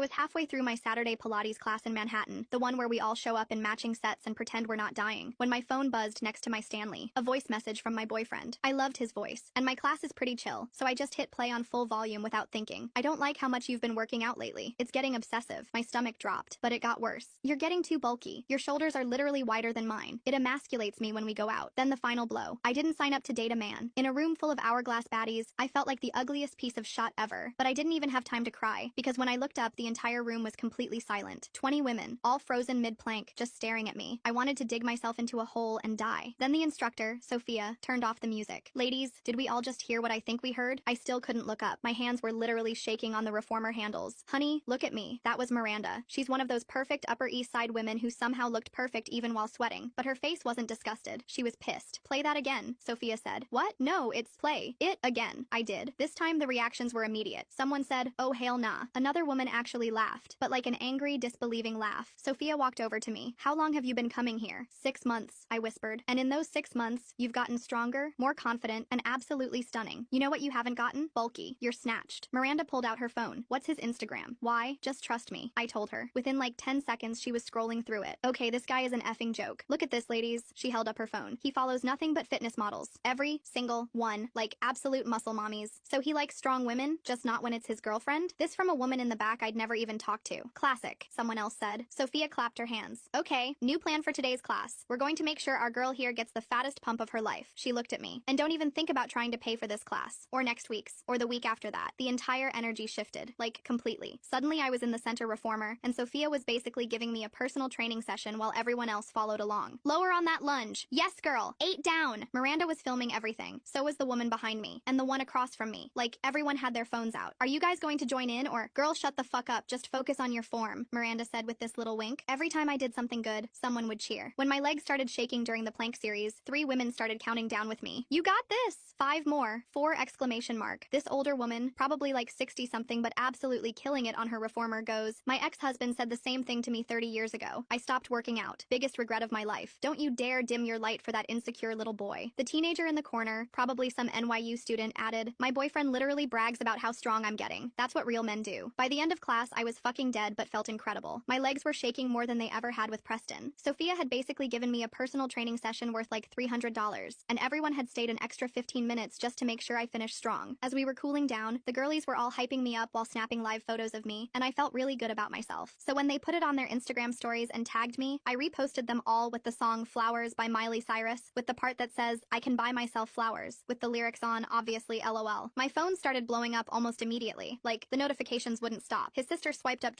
I was halfway through my Saturday Pilates class in Manhattan, the one where we all show up in matching sets and pretend we're not dying, when my phone buzzed next to my Stanley, a voice message from my boyfriend. I loved his voice, and my class is pretty chill, so I just hit play on full volume without thinking. I don't like how much you've been working out lately. It's getting obsessive. My stomach dropped, but it got worse. You're getting too bulky. Your shoulders are literally wider than mine. It emasculates me when we go out. Then the final blow. I didn't sign up to date a man. In a room full of hourglass baddies, I felt like the ugliest piece of shit ever. But I didn't even have time to cry, because when I looked up, the entire room was completely silent. 20 women, all frozen mid-plank, just staring at me. I wanted to dig myself into a hole and die. Then the instructor, Sophia, turned off the music. Ladies, did we all just hear what I think we heard? I still couldn't look up. My hands were literally shaking on the reformer handles. Honey, look at me. That was Miranda. She's one of those perfect Upper East Side women who somehow looked perfect even while sweating. But her face wasn't disgusted. She was pissed. Play that again, Sophia said. What? No, it's play it again. I did. This time the reactions were immediate. Someone said, oh hell nah. Another woman actually laughed, but like an angry, disbelieving laugh. Sophia walked over to me. How long have you been coming here? 6 months, I whispered. And in those 6 months, you've gotten stronger, more confident, and absolutely stunning. You know what you haven't gotten? Bulky. You're snatched. Miranda pulled out her phone. What's his Instagram? Why? Just trust me, I told her. Within like 10 seconds, she was scrolling through it. Okay, this guy is an effing joke. Look at this, ladies. She held up her phone. He follows nothing but fitness models. Every single one. Like absolute muscle mommies. So he likes strong women, just not when it's his girlfriend? This from a woman in the back I'd never even talked to. Classic, someone else said. Sophia clapped her hands. Okay, new plan for today's class. We're going to make sure our girl here gets the fattest pump of her life. She looked at me. And don't even think about trying to pay for this class. Or next week's. Or the week after that. The entire energy shifted. Like, completely. Suddenly I was in the center reformer, and Sophia was basically giving me a personal training session while everyone else followed along. Lower on that lunge. Yes, girl. 8 down. Miranda was filming everything. So was the woman behind me. And the one across from me. Like, everyone had their phones out. Are you guys going to join in or, girl, shut the fuck up, just focus on your form, Miranda said with this little wink. Every time I did something good, someone would cheer. When my legs started shaking during the plank series, 3 women started counting down with me. You got this! 5 more. 4 exclamation mark. This older woman, probably like 60-something but absolutely killing it on her reformer, goes, my ex-husband said the same thing to me 30 years ago. I stopped working out. Biggest regret of my life. Don't you dare dim your light for that insecure little boy. The teenager in the corner, probably some NYU student, added, my boyfriend literally brags about how strong I'm getting. That's what real men do. By the end of class, I was fucking dead but felt incredible. My legs were shaking more than they ever had with Preston. Sophia had basically given me a personal training session worth like $300, and everyone had stayed an extra 15 minutes just to make sure I finished strong. As we were cooling down, the girlies were all hyping me up while snapping live photos of me, and I felt really good about myself. So when they put it on their Instagram stories and tagged me, I reposted them all with the song Flowers by Miley Cyrus, with the part that says, I can buy myself flowers, with the lyrics on, obviously LOL. My phone started blowing up almost immediately, like, the notifications wouldn't stop. His sister swiped up